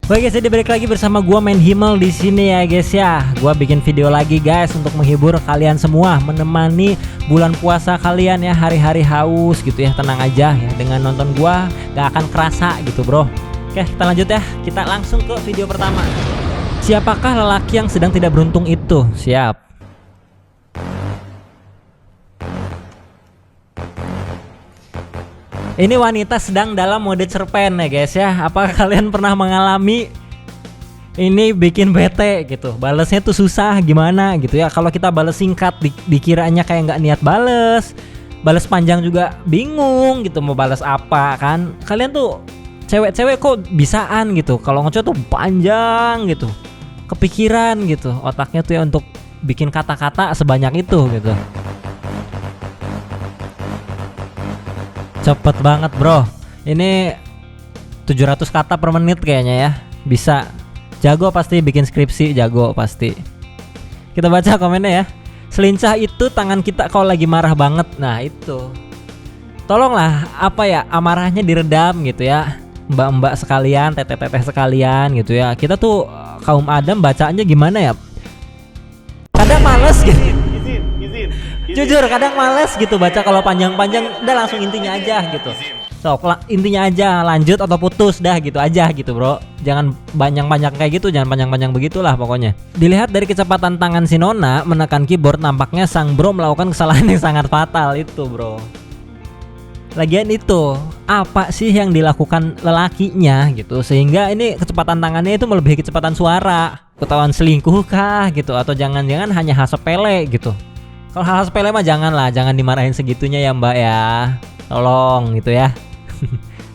Oke guys, jadi balik lagi bersama gua Main Himmel di sini ya guys ya. Gua bikin video lagi guys untuk menghibur kalian semua, menemani bulan puasa kalian ya, hari-hari haus gitu ya. Tenang aja ya, dengan nonton gua gak akan kerasa gitu bro. Oke, kita lanjut ya. Kita langsung ke video pertama. Siapakah lelaki yang sedang tidak beruntung itu? Siap. Ini wanita sedang dalam mode cerpen ya guys ya. Apakah kalian pernah mengalami ini bikin bete gitu? Balesnya tuh susah gimana gitu ya. Kalau kita bales singkat dikiranya kayak nggak niat bales. Bales panjang juga bingung gitu mau bales apa kan. Kalian tuh cewek-cewek kok bisaan gitu. Kalau ngechat tuh panjang gitu. Kepikiran gitu. Otaknya tuh ya untuk bikin kata-kata sebanyak itu gitu. Cepet banget bro. Ini 700 kata per menit kayaknya ya. Bisa. Jago pasti bikin skripsi, jago pasti. Kita baca komennya ya. Selincah itu tangan kita kalau lagi marah banget. Nah itu, tolonglah apa ya, amarahnya diredam gitu ya. Mbak-mbak sekalian, teteh-teteh sekalian gitu ya. Kita tuh kaum Adam bacaannya gimana ya. Kadang males gitu. Jujur kadang males gitu baca kalau panjang-panjang. Udah langsung intinya aja gitu. Intinya aja, lanjut atau putus dah gitu aja gitu bro. Jangan banyak-banyak kayak gitu, jangan panjang-panjang begitulah pokoknya. Dilihat dari kecepatan tangan si Nona menekan keyboard, nampaknya sang bro melakukan kesalahan yang sangat fatal itu bro. Lagian itu apa sih yang dilakukan lelakinya gitu sehingga ini kecepatan tangannya itu melebihi kecepatan suara. Ketahuan selingkuh kah gitu, atau jangan-jangan hanya hal sepele gitu. Kalau hal sepele mah janganlah, jangan dimarahin segitunya ya mbak ya. Tolong gitu ya.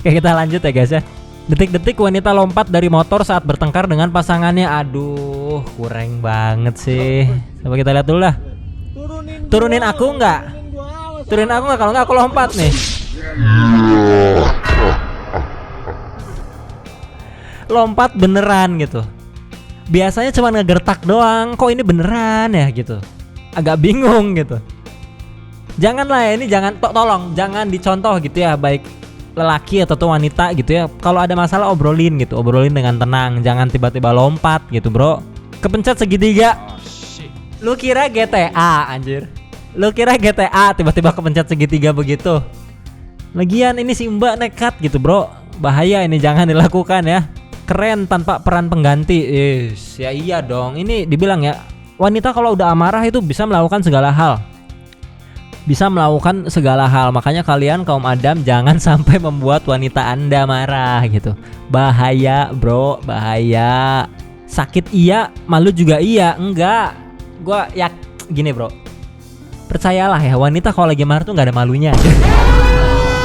Oke, kita lanjut ya guys ya. Detik-detik wanita lompat dari motor saat bertengkar dengan pasangannya. Aduh, kurang banget sih. Coba kita lihat dulu lah. Turunin aku nggak? Turunin aku nggak? Kalau nggak aku lompat nih. Lompat beneran gitu. Biasanya cuma ngegertak doang. Kok ini beneran ya gitu. Agak bingung gitu. Janganlah ya, ini jangan, tolong jangan dicontoh gitu ya, baik lelaki atau wanita gitu ya. Kalau ada masalah obrolin gitu, obrolin dengan tenang, jangan tiba-tiba lompat gitu bro. Kepencet segitiga. Lu kira GTA anjir? Lu kira GTA tiba-tiba kepencet segitiga begitu? Lagian ini si mbak nekat gitu bro. Bahaya ini, jangan dilakukan ya. Keren tanpa peran pengganti. Ya iya dong, ini dibilang ya, wanita kalau udah amarah itu bisa melakukan segala hal. Bisa melakukan segala hal. Makanya kalian kaum Adam jangan sampai membuat wanita Anda marah gitu. Bahaya bro, bahaya. Sakit iya, malu juga iya. Enggak. Gua ya gini bro. Percayalah ya, wanita kalau lagi marah tuh gak ada malunya.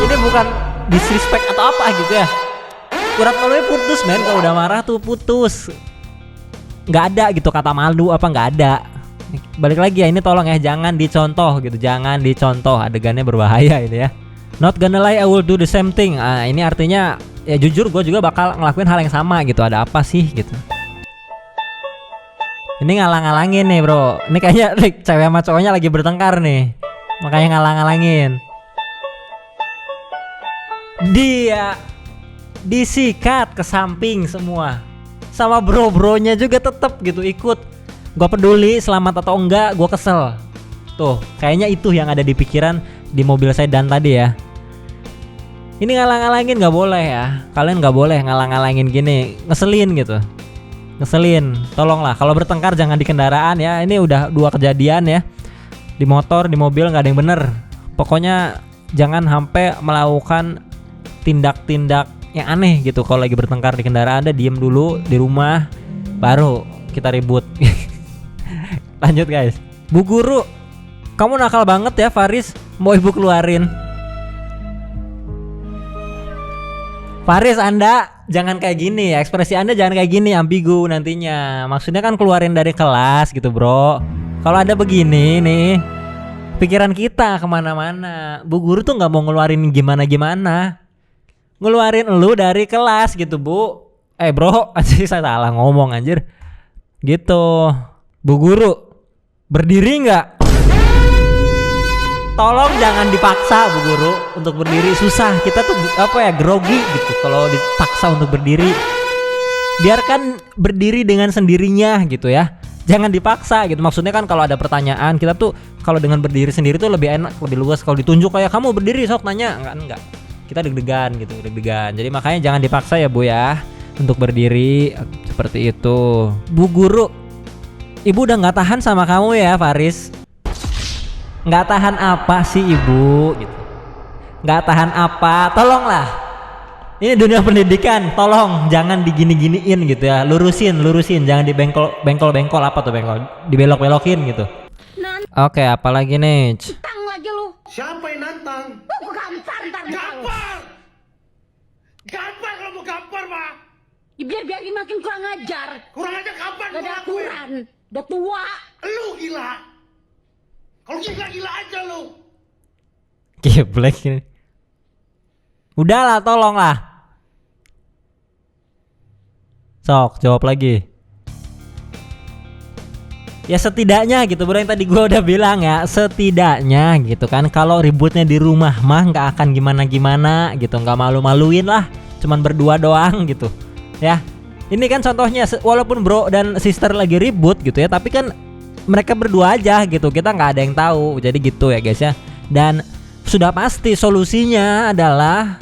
Ini bukan disrespect atau apa gitu ya. Urat malunya putus men, kalau udah marah tuh putus. Nggak ada gitu kata malu apa, nggak ada. Balik lagi ya, ini tolong ya, jangan dicontoh gitu, jangan dicontoh, adegannya berbahaya ini ya. Not gonna lie, I will do the same thing. Ini artinya ya jujur gue juga bakal ngelakuin hal yang sama gitu. Ada apa sih gitu. Ini ngalang-ngalangin nih bro. Ini kayaknya cewek sama cowoknya lagi bertengkar nih, makanya ngalang-ngalangin. Dia disikat ke samping semua. Sama bro-bronya juga tetep gitu ikut. Gua peduli selamat atau enggak, gua kesel. Tuh, kayaknya itu yang ada di pikiran di mobil sedan tadi ya. Ini ngalang-ngalangin gak boleh ya. Kalian gak boleh ngalang-ngalangin gini. Ngeselin gitu. Ngeselin. Tolonglah, kalau bertengkar jangan di kendaraan ya. Ini udah 2 kejadian ya. Di motor, di mobil gak ada yang bener. Pokoknya jangan sampai melakukan tindak-tindak yang aneh gitu. Kalau lagi bertengkar di kendaraan, Anda diem dulu di rumah, baru kita ribut. Lanjut guys. Bu guru, kamu nakal banget ya Faris. Mau ibu keluarin. Faris, Anda jangan kayak gini ya. Ekspresi Anda jangan kayak gini, ambigu nantinya. Maksudnya kan keluarin dari kelas gitu bro. Kalau ada begini nih, pikiran kita kemana-mana. Bu guru tuh gak mau ngeluarin gimana-gimana, ngeluarin lu dari kelas gitu bu. Bro, anjir saya salah ngomong anjir. Gitu. Bu guru, berdiri nggak? Tolong jangan dipaksa Bu Guru untuk berdiri, susah. Kita tuh apa ya, grogi gitu kalau dipaksa untuk berdiri. Biarkan berdiri dengan sendirinya gitu ya. Jangan dipaksa gitu. Maksudnya kan kalau ada pertanyaan kita tuh kalau dengan berdiri sendiri tuh lebih enak, lebih luas. Kalau ditunjuk kayak kamu berdiri sok nanya, enggak. Kita deg-degan gitu, deg-degan. Jadi makanya jangan dipaksa ya Bu ya untuk berdiri seperti itu. Bu Guru, Ibu udah nggak tahan sama kamu ya Faris. Nggak tahan apa sih Ibu gitu. Nggak tahan apa, tolonglah. Ini dunia pendidikan, tolong jangan digini-giniin gitu ya. Lurusin, jangan dibengkol apa tuh bengkol? Dibelok-belokin gitu. Oke, apalagi nih? Tang aja lu. Siapa yang nantang? Lu gampar ntar. Gampar! Gampar kalau mau gampar, Pak. Ya, biarin makin kurang ajar. Kurang aja kapan Gak ada gua lakuin? aturan. Udah tua. Lu gila. Kalau gila aja lu. Geblek ini. Udahlah, tolonglah. Sok, jawab lagi. Ya setidaknya gitu bro, yang tadi gua udah bilang ya, setidaknya gitu kan, kalau ributnya di rumah mah nggak akan gimana-gimana gitu, nggak malu-maluin lah, cuman berdua doang gitu ya. Ini kan contohnya, walaupun bro dan sister lagi ribut gitu ya, tapi kan mereka berdua aja gitu, kita nggak ada yang tahu, jadi gitu ya guys ya. Dan sudah pasti solusinya adalah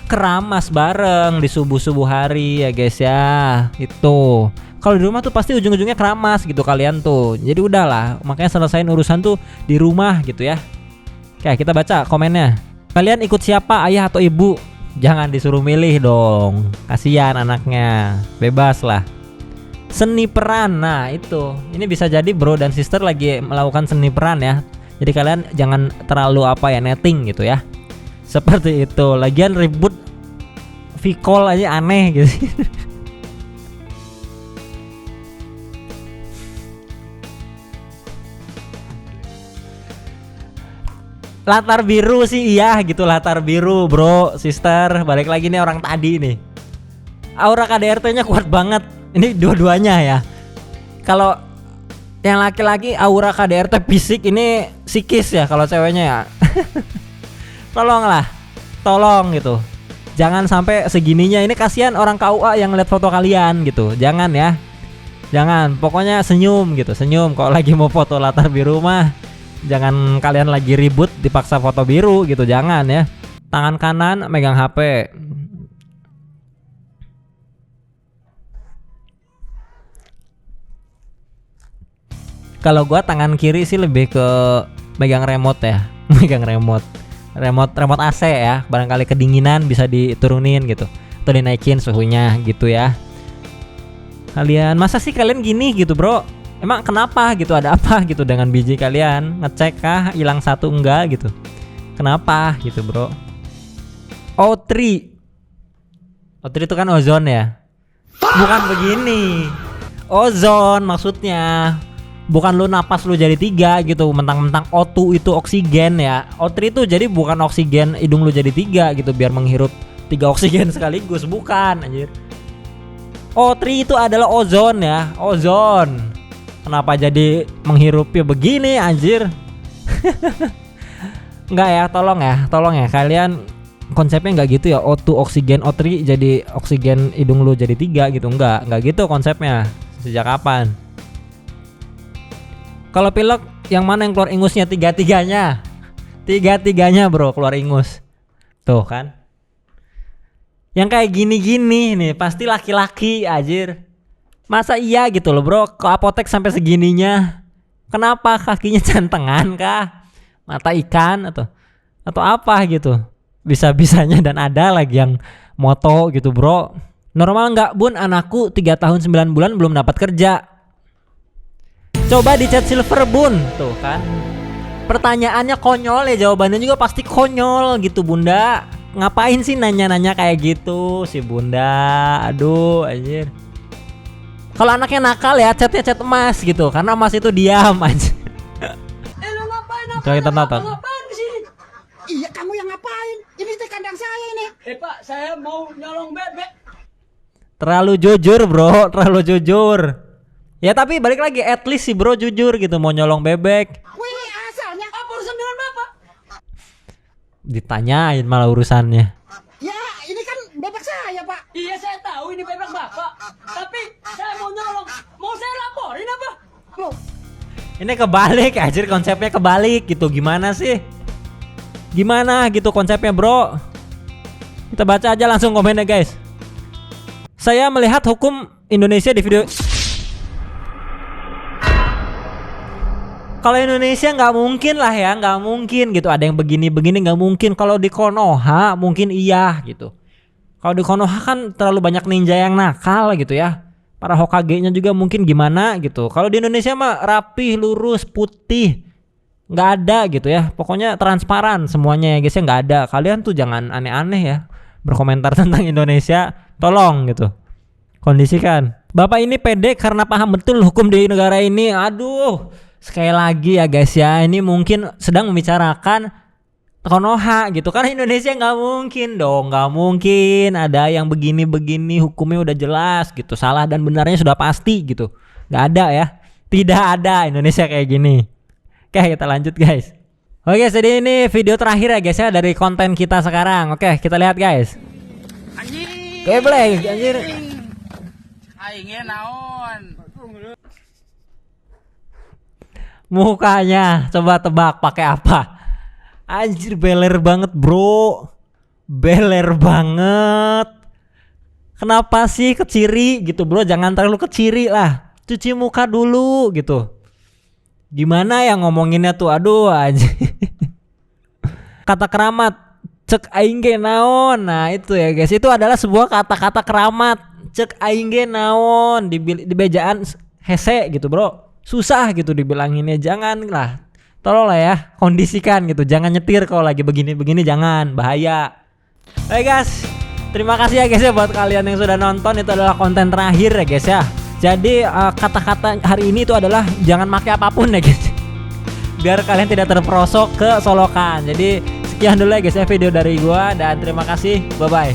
keramas bareng di subuh-subuh hari ya guys ya. Itu kalau di rumah tuh pasti ujung-ujungnya keramas gitu kalian tuh. Jadi udahlah, makanya selesain urusan tuh di rumah gitu ya. Oke, kita baca komennya. Kalian ikut siapa, ayah atau ibu? Jangan disuruh milih dong, kasihan anaknya. Bebas lah. Seni peran, nah itu. Ini bisa jadi bro dan sister lagi melakukan seni peran ya. Jadi kalian jangan terlalu netting gitu ya. Seperti itu. Lagian ribut V-call aja aneh gitu. Latar biru sih iya gitu, latar biru bro, sister. Balik lagi nih orang tadi nih. Aura KDRT-nya kuat banget. Ini dua-duanya ya. Kalau yang laki-laki aura KDRT fisik, ini psikis ya kalau ceweknya ya. Tolonglah, tolong gitu. Jangan sampai segininya, ini kasihan orang KUA yang lihat foto kalian gitu. Jangan ya. Jangan, pokoknya senyum gitu, senyum. Kalau lagi mau foto latar biru mah jangan kalian lagi ribut dipaksa foto biru gitu, jangan ya. Tangan kanan megang HP. Kalau gua tangan kiri sih lebih ke megang remote ya. Megang remote AC ya, barangkali kedinginan bisa diturunin gitu atau dinaikin suhunya gitu ya. Kalian masa sih kalian gini gitu bro? Emang kenapa gitu, ada apa gitu dengan biji kalian? Ngecek kah hilang satu enggak gitu? Kenapa gitu bro? O3 itu kan ozon ya? Bukan begini. Ozon maksudnya. Bukan lu napas lu jadi 3 gitu, mentang-mentang O2 itu oksigen ya. O3 itu jadi bukan oksigen hidung lu jadi 3 gitu biar menghirup 3 oksigen sekaligus, bukan anjir. O3 itu adalah ozon ya, ozon. Kenapa jadi menghirupnya begini anjir? Enggak ya, tolong ya kalian konsepnya enggak gitu ya. O2 oksigen, O3 jadi oksigen hidung lu jadi 3 gitu, enggak gitu konsepnya. Sejak kapan? Kalau pilek yang mana yang keluar ingusnya? Tiga-tiganya bro keluar ingus. Tuh kan. Yang kayak gini-gini nih pasti laki-laki anjir. Masa iya gitu loh bro, ke apotek sampai segininya. Kenapa, kakinya centengan kah? Mata ikan atau apa gitu. Bisa-bisanya dan ada lagi yang moto gitu bro. Normal nggak bun, anakku 3 tahun 9 bulan belum dapat kerja. Coba di chat silver bun. Tuh kan, pertanyaannya konyol ya, jawabannya juga pasti konyol gitu bunda. Ngapain sih nanya-nanya kayak gitu si bunda? Aduh anjir. Kalau anaknya nakal ya chatnya chat emas gitu, karena emas itu diam aja. Lu ngapain? Coba kita nonton. Ngapain di sini? Iya, kamu yang ngapain? Ini teh kandang saya ini. Pak, saya mau nyolong bebek. Terlalu jujur bro, terlalu jujur. Ya tapi balik lagi, at least si bro jujur gitu, mau nyolong bebek. Wih, asalnya. Apa urusan dengan bapak? Ditanyain malah urusannya. Ya, ini kan bebek saya, Pak. Iya saya tahu ini bebek bapak. Tapi saya mau nyolong. Mau saya laporin apa? Loh, Ini kebalik anjir, konsepnya kebalik gitu. Gimana sih? Gimana gitu konsepnya, Bro? Kita baca aja langsung komennya, guys. Saya melihat hukum Indonesia di video. Kalau Indonesia nggak mungkin lah ya, nggak mungkin gitu. Ada yang begini-begini nggak mungkin. Kalau di Konoha mungkin iya gitu. Kalau di Konoha kan terlalu banyak ninja yang nakal gitu ya. Para Hokage-nya juga mungkin gimana gitu. Kalau di Indonesia mah rapih, lurus, putih, nggak ada gitu ya. Pokoknya transparan semuanya ya guys ya, nggak ada. Kalian tuh jangan aneh-aneh ya berkomentar tentang Indonesia. Tolong gitu. Kondisikan. Bapak ini pede karena paham betul hukum di negara ini. Aduh. Sekali lagi ya guys ya, ini mungkin sedang membicarakan Konoha gitu. Karena Indonesia nggak mungkin dong, nggak mungkin ada yang begini-begini, hukumnya udah jelas gitu. Salah dan benarnya sudah pasti gitu. Nggak ada ya, tidak ada Indonesia kayak gini. Oke, kita lanjut guys. Oke, jadi ini video terakhir ya guys ya dari konten kita sekarang. Oke, kita lihat guys. Anjing. Gameplay anjir. Aingnya naon? Mukanya coba tebak pakai apa? Anjir beler banget, Bro. Beler banget. Kenapa sih keciri gitu, Bro? Jangan terlalu keciri lah. Cuci muka dulu gitu. Gimana ya ngomonginnya tuh? Aduh anjir. Kata keramat, cek aing ge naon. Nah, itu ya guys. Itu adalah sebuah kata-kata keramat. Cek aing ge naon di bejaan hese gitu, Bro. Susah gitu dibilanginnya. Janganlah, tolonglah ya, kondisikan gitu. Jangan nyetir kalau lagi begini-begini, jangan, bahaya. Oke guys, terima kasih ya guys ya buat kalian yang sudah nonton. Itu adalah konten terakhir ya guys ya. Jadi kata-kata hari ini itu adalah jangan pakai apapun ya guys, biar kalian tidak terperosok ke solokan. Jadi sekian dulu ya guys ya video dari gua, dan terima kasih, bye bye.